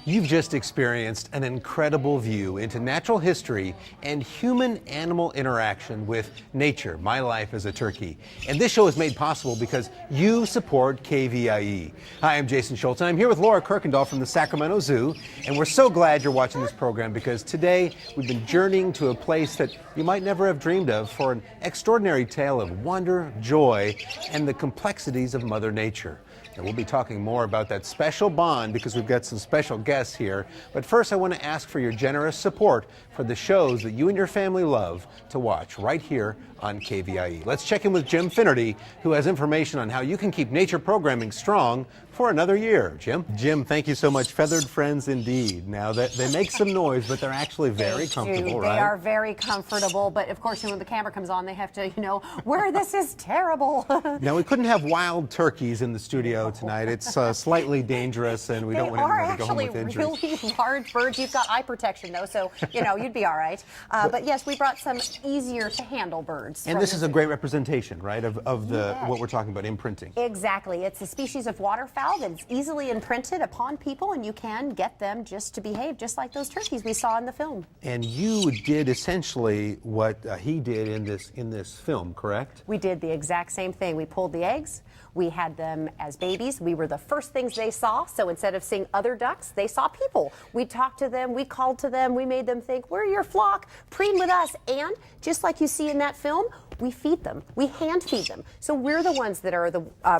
You've just experienced an incredible view into natural history and human-animal interaction with nature, My Life as a Turkey. And this show is made possible because you support KVIE. Hi, I'm Jason Schultz, and I'm here with Laura Kirkendall from the Sacramento Zoo. And we're so glad you're watching this program because today we've been journeying to a place that you might never have dreamed of for an extraordinary tale of wonder, joy, and the complexities of Mother Nature. And we'll be talking more about that special bond because we've got some special guests here. But first, I want to ask for your generous support for the shows that you and your family love to watch right here on KVIE. Let's check in with Jim Finnerty, who has information on how you can keep nature programming strong for another year. Jim, thank you so much. Feathered friends indeed. Now, they make some noise, but they're actually very comfortable, right? They are very comfortable, but of course, when the camera comes on, they have to, where this is terrible. Now, we couldn't have wild turkeys in the studio tonight. It's slightly dangerous, and we don't want anyone to go home with injuries. They are actually really large birds. You've got eye protection, though, so, you'd be all right. But yes, we brought some easier to handle birds. And this is a great representation, right, of what we're talking about, imprinting. Exactly. It's a species of waterfowl that's easily imprinted upon people, and you can get them just to behave just like those turkeys we saw in the film. And you did essentially what he did in this film, correct? We did the exact same thing. We pulled the eggs. We had them as babies. We were the first things they saw. So instead of seeing other ducks, they saw people. We talked to them. We called to them. We made them think, we're your flock. Preen with us. And just like you see in that film, we feed them. We hand feed them. So we're the ones that are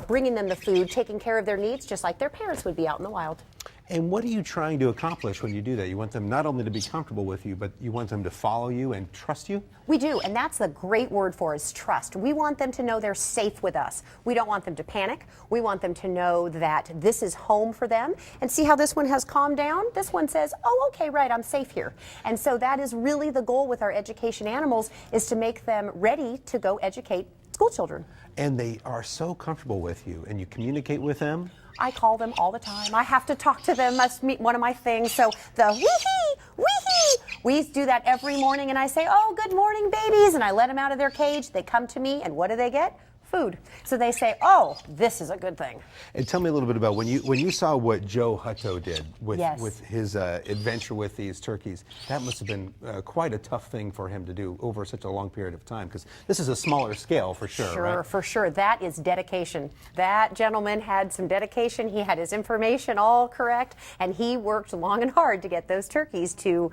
bringing them the food, taking care of their needs, just like their parents would be out in the wild. And what are you trying to accomplish when you do that? You want them not only to be comfortable with you, but you want them to follow you and trust you? We do, and that's a great word for is trust. We want them to know they're safe with us. We don't want them to panic. We want them to know that this is home for them. And see how this one has calmed down? This one says, oh, okay, right, I'm safe here. And so that is really the goal with our education animals, is to make them ready to go educate school children. And they are so comfortable with you, and you communicate with them? I call them all the time. I have to talk to them. That's one of my things. So the wee-hee, wee-hee, we do that every morning, and I say, oh, good morning, babies, and I let them out of their cage. They come to me, and what do they get? Food. So they say, oh, this is a good thing. And tell me a little bit about when you saw what Joe Hutto did with his adventure with these turkeys. That must have been quite a tough thing for him to do over such a long period of time, because this is a smaller scale for sure, Sure, right? for sure. That is dedication. That gentleman had some dedication. He had his information all correct, and he worked long and hard to get those turkeys to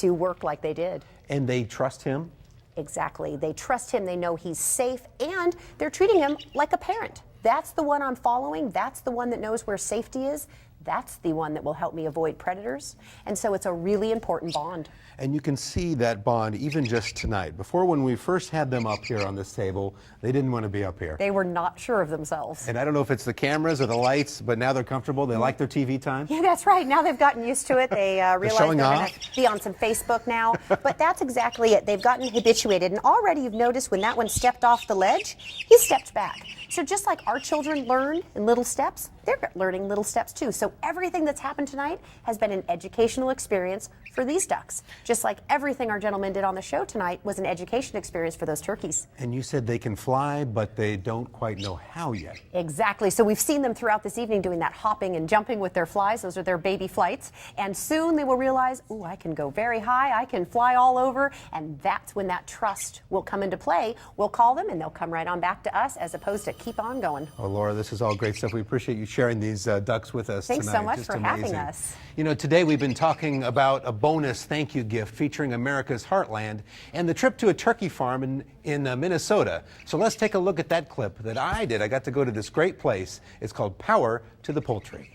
work like they did. And they trust him? Exactly. They trust him. They know he's safe, and they're treating him like a parent. That's the one I'm following. That's the one that knows where safety is. That's the one that will help me avoid predators. And so it's a really important bond. And you can see that bond even just tonight. Before, when we first had them up here on this table, they didn't want to be up here. They were not sure of themselves. And I don't know if it's the cameras or the lights, but now they're comfortable. They like their TV time. Yeah, that's right. Now they've gotten used to it. They realize they're going to be on some Facebook now. But that's exactly it. They've gotten habituated. And already you've noticed when that one stepped off the ledge, he stepped back. So just like our children learn in little steps, they're learning little steps too. So everything that's happened tonight has been an educational experience for these ducks. Just like everything our gentleman did on the show tonight was an education experience for those turkeys. And you said they can fly, but they don't quite know how yet. Exactly. So we've seen them throughout this evening doing that hopping and jumping with their flies. Those are their baby flights. And soon they will realize, oh, I can go very high. I can fly all over. And that's when that trust will come into play. We'll call them and they'll come right on back to us as opposed to keep on going. Oh, Laura, this is all great stuff. We appreciate you sharing these ducks with us tonight. Thanks so much Just for amazing. having us. Today we've been talking about a bonus thank you gift featuring America's Heartland and the trip to a turkey farm in Minnesota. So let's take a look at that clip that I did. I got to go to this great place. It's called Power to the Poultry.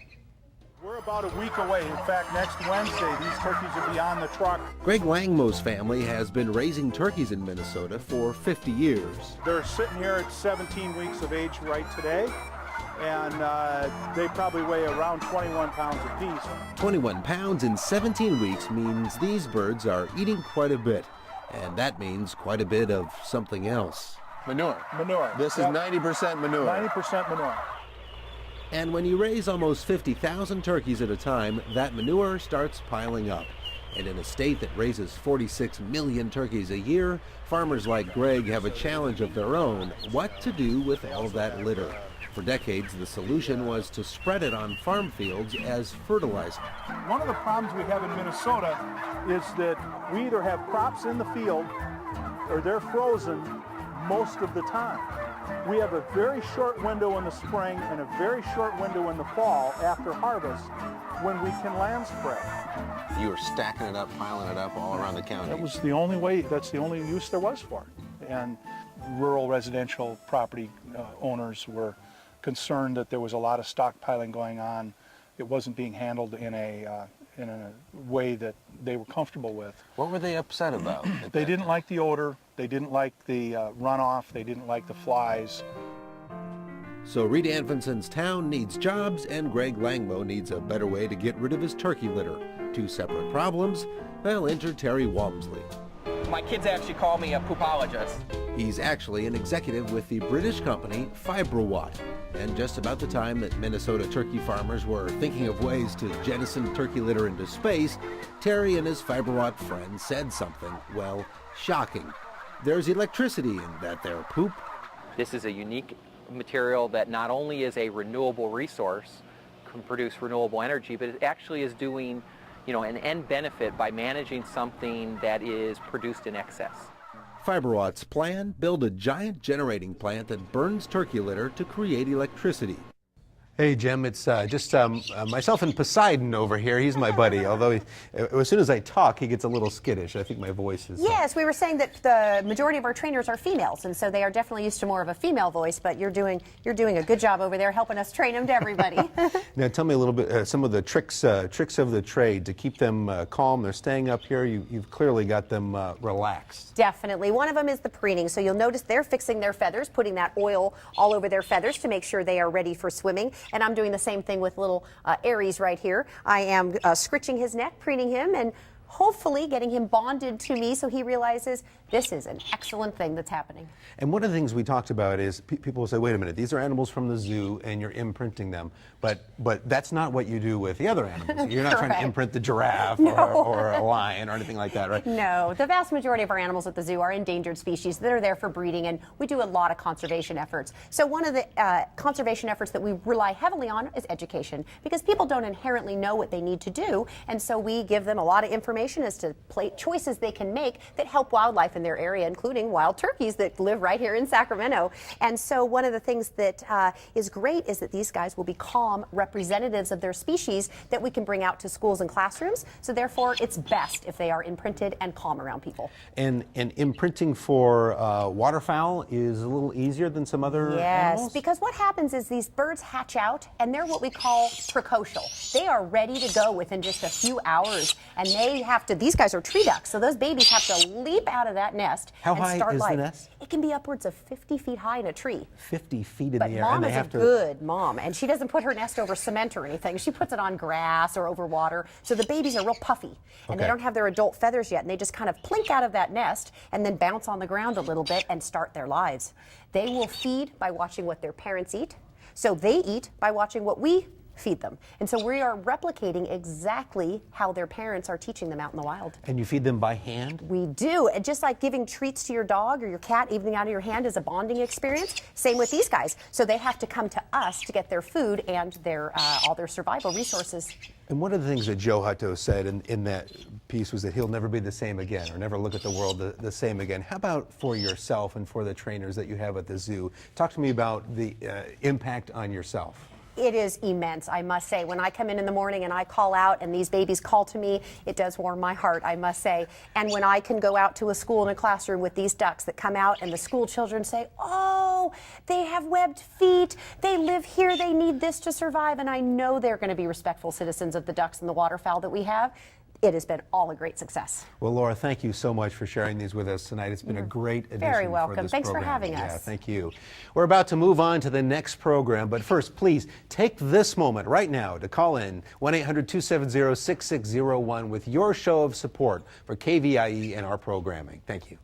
We're about a week away. In fact, next Wednesday, these turkeys will be on the truck. Greg Langmo's family has been raising turkeys in Minnesota for 50 years. They're sitting here at 17 weeks of age right today, and they probably weigh around 21 pounds apiece. 21 pounds in 17 weeks means these birds are eating quite a bit, and that means quite a bit of something else. Manure. This is 90% manure. 90% manure. And when you raise almost 50,000 turkeys at a time, that manure starts piling up. And in a state that raises 46 million turkeys a year, farmers like Greg have a challenge of their own: what to do with all that litter. For decades, the solution was to spread it on farm fields as fertilizer. One of the problems we have in Minnesota is that we either have crops in the field or they're frozen most of the time. We have a very short window in the spring and a very short window in the fall after harvest when we can land spread. You were stacking it up, piling it up all around the county. That was the only way, that's the only use there was for it. And rural residential property owners were concerned that there was a lot of stockpiling going on. It wasn't being handled in a way that they were comfortable with. What were they upset about? They didn't like the odor, they didn't like the runoff, they didn't like the flies. So Reed Anfinson's town needs jobs, and Greg Langmo needs a better way to get rid of his turkey litter. Two separate problems. Well, enter Terry Walmsley. My kids actually call me a poopologist. He's actually an executive with the British company Fulvous. And just about the time that Minnesota turkey farmers were thinking of ways to jettison turkey litter into space, Terry and his Fulvous friends said something, well, shocking. There's electricity in that there poop. This is a unique material that not only is a renewable resource, can produce renewable energy, but it actually is doing, an end benefit by managing something that is produced in excess. Fulvous' plan, build a giant generating plant that burns turkey litter to create electricity. Hey, Jim, it's just myself and Poseidon over here. He's my buddy, although as soon as I talk, he gets a little skittish. I think my voice is... Yes, we were saying that the majority of our trainers are females, and so they are definitely used to more of a female voice, but you're doing a good job over there helping us train them to everybody. Now, tell me a little bit, some of the tricks of the trade to keep them calm. They're staying up here. You've clearly got them relaxed. Definitely. One of them is the preening. So you'll notice they're fixing their feathers, putting that oil all over their feathers to make sure they are ready for swimming. And I'm doing the same thing with little Aries right here. I am scritching his neck, preening him, and hopefully getting him bonded to me so he realizes this is an excellent thing that's happening. And one of the things we talked about is people will say, wait a minute, these are animals from the zoo and you're imprinting them. But that's not what you do with the other animals. You're not trying to imprint the giraffe or a lion or anything like that, right? No, the vast majority of our animals at the zoo are endangered species that are there for breeding, and we do a lot of conservation efforts. So one of the conservation efforts that we rely heavily on is education, because people don't inherently know what they need to do, and so we give them a lot of information as to choices they can make that help wildlife in their area, including wild turkeys that live right here in Sacramento. And so one of the things that is great is that these guys will be calm representatives of their species that we can bring out to schools and classrooms. So therefore, it's best if they are imprinted and calm around people. And imprinting for waterfowl is a little easier than some other animals? Yes, because what happens is these birds hatch out, and they're what we call precocial. They are ready to go within just a few hours, and these guys are tree ducks, so those babies have to leap out of that nest and start life. How high is the nest? It can be upwards of 50 feet high in a tree. 50 feet in but the air. Mom and is a good mom, and she doesn't put her nest over cement or anything. She puts it on grass or over water, so the babies are real puffy, and they don't have their adult feathers yet, and they just kind of plink out of that nest and then bounce on the ground a little bit and start their lives. They will feed by watching what their parents eat, so they eat by watching what we feed them. And so we are replicating exactly how their parents are teaching them out in the wild. And you feed them by hand? We do. And just like giving treats to your dog or your cat, evening out of your hand, is a bonding experience. Same with these guys. So they have to come to us to get their food and their all their survival resources. And one of the things that Joe Hutto said in that piece was that he'll never be the same again, or never look at the world the same again. How about for yourself and for the trainers that you have at the zoo? Talk to me about the impact on yourself. It is immense, I must say. When I come in the morning and I call out and these babies call to me, it does warm my heart, I must say. And when I can go out to a school and a classroom with these ducks that come out and the school children say, oh, they have webbed feet, they live here, they need this to survive, and I know they're going to be respectful citizens of the ducks and the waterfowl that we have. It has been all a great success. Well, Laura, thank you so much for sharing these with us tonight. It's been a great addition. Very welcome. For this Thanks program. for having us. Yeah, thank you. We're about to move on to the next program, but first, please take this moment right now to call in 1-800-270-6601 with your show of support for KVIE and our programming. Thank you.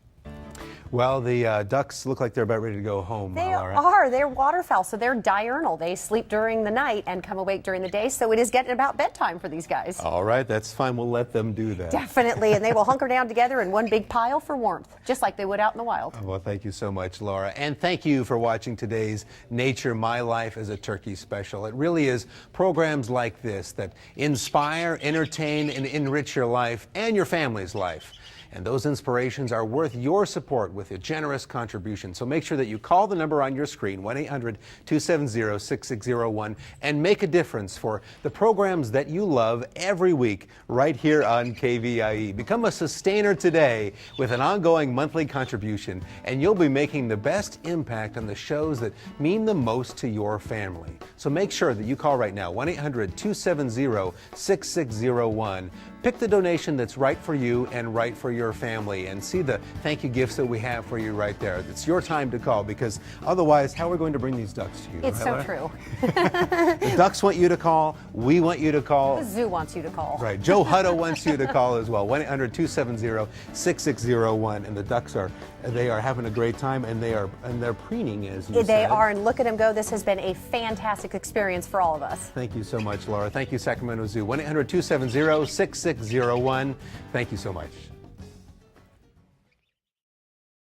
Well, the ducks look like they're about ready to go home, They Laura. are. They're waterfowl, so they're diurnal. They sleep during the night and come awake during the day, so it is getting about bedtime for these guys. All right, that's fine. We'll let them do that. Definitely, and they will hunker down together in one big pile for warmth, just like they would out in the wild. Well, thank you so much, Laura. And thank you for watching today's Nature My Life as a Turkey special. It really is programs like this that inspire, entertain, and enrich your life and your family's life. And those inspirations are worth your support with a generous contribution. So make sure that you call the number on your screen, 1-800-270-6601, and make a difference for the programs that you love every week right here on KVIE. Become a sustainer today with an ongoing monthly contribution, and you'll be making the best impact on the shows that mean the most to your family. So make sure that you call right now, 1-800-270-6601. Pick the donation that's right for you and right for your family, and see the thank you gifts that we have for you right there. It's your time to call, because otherwise, how are we going to bring these ducks to you? It's so true. The ducks want you to call. We want you to call. The zoo wants you to call. Right. Joe Hutto wants you to call as well. 1-800-270-6601. And the ducks are having a great time, and they're preening, as you said. They are, and look at them go. This has been a fantastic experience for all of us. Thank you so much, Laura. Thank you, Sacramento Zoo. 1-800-270-6601. Thank you so much.